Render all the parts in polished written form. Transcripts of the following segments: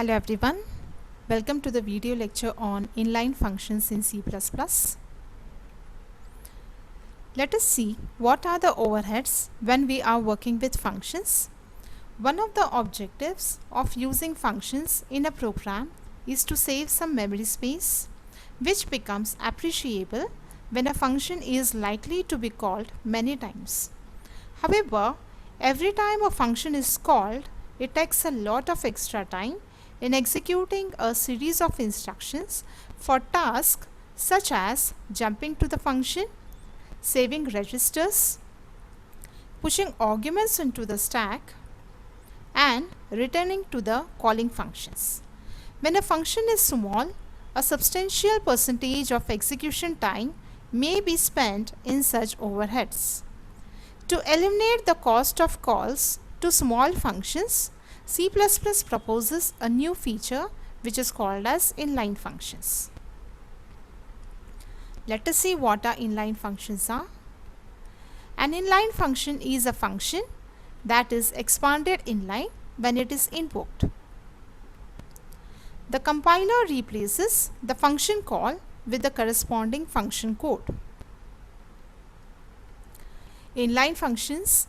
Hello everyone, welcome to the video lecture on inline functions in C++. Let us see what are the overheads when we are working with functions. One of the objectives of using functions in a program is to save some memory space, which becomes appreciable when a function is likely to be called many times. However, every time a function is called, it takes a lot of extra time in executing a series of instructions for tasks such as jumping to the function, saving registers, pushing arguments into the stack, and returning to the calling functions. When a function is small, a substantial percentage of execution time may be spent in such overheads. To eliminate the cost of calls to small functions, C++ proposes a new feature which is called as inline functions. Let us see what our inline functions are. An inline function is a function that is expanded inline when it is invoked. The compiler replaces the function call with the corresponding function code. Inline functions.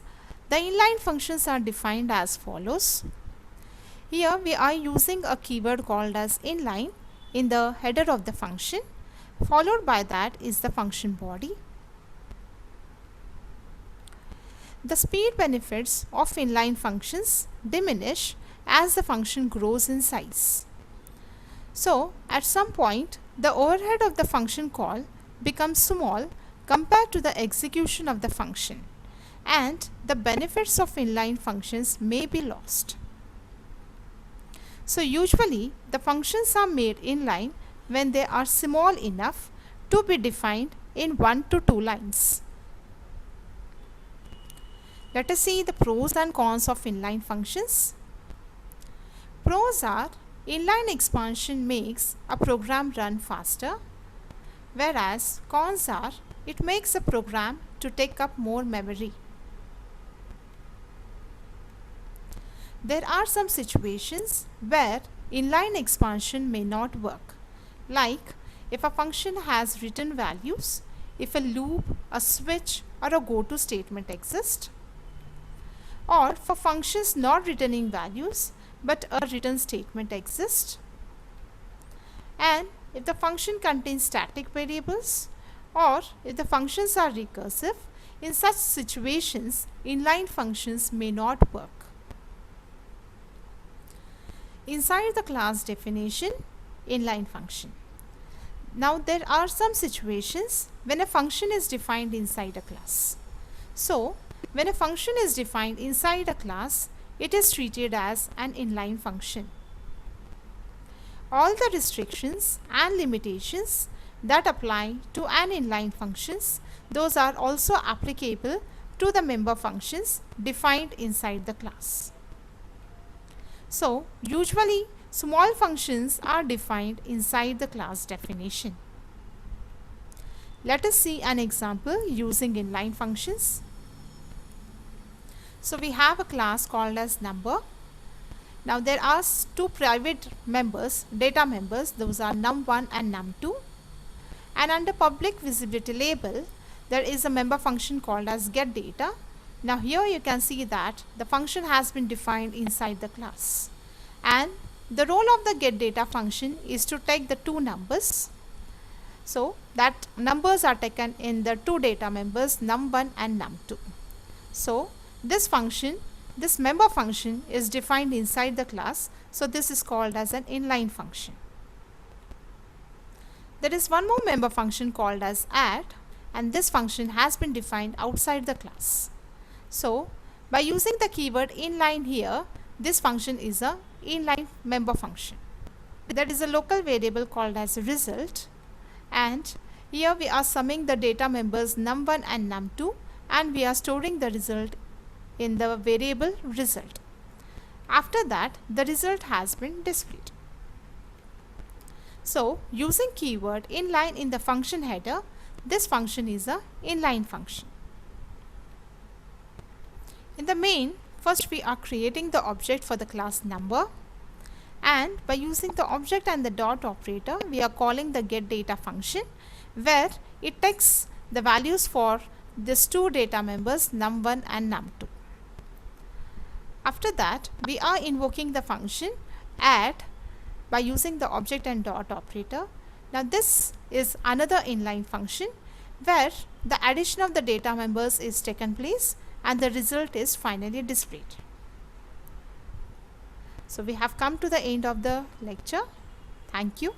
The inline functions are defined as follows. Here we are using a keyword called as inline in the header of the function. Followed by that is the function body. The speed benefits of inline functions diminish as the function grows in size. So at some point the overhead of the function call becomes small compared to the execution of the function, and the benefits of inline functions may be lost. So usually the functions are made inline when they are small enough to be defined in 1 to 2 lines. Let us see the pros and cons of inline functions. Pros are inline expansion makes a program run faster, whereas cons are it makes a program to take up more memory. There are some situations where inline expansion may not work, like if a function has written values, if a loop, a switch, or a goto statement exist, or for functions not returning values but a return statement exists, and if the function contains static variables, or if the functions are recursive. In such situations, inline functions may not work. Inside the class definition, inline function. Now there are some situations when a function is defined inside a class. So when a function is defined inside a class, it is treated as an inline function. All the restrictions and limitations that apply to an inline functions, those are also applicable to the member functions defined inside the class. So usually small functions are defined inside the class definition. Let us see an example using inline functions. So we have a class called as number. Now there are two private members, data members, those are num1 and num2. And under public visibility label, there is a member function called as getData. Now here you can see that the function has been defined inside the class, and the role of the getData function is to take the two numbers. So that numbers are taken in the two data members num1 and num2. So this function, this member function is defined inside the class, so this is called as an inline function. There is one more member function called as add, and this function has been defined outside the class. So by using the keyword inline here, this function is a inline member function. There is a local variable called as result, and here we are summing the data members num1 and num2, and we are storing the result in the variable result. After that, the result has been displayed. So using keyword inline in the function header, this function is a inline function. In the main, first we are creating the object for the class number. And by using the object and the dot operator, we are calling the getData function, where it takes the values for these two data members num1 and num2. After that, we are invoking the function add by using the object and dot operator. Now this is another inline function where the addition of the data members is taken place and the result is finally displayed. So we have come to the end of the lecture. Thank you.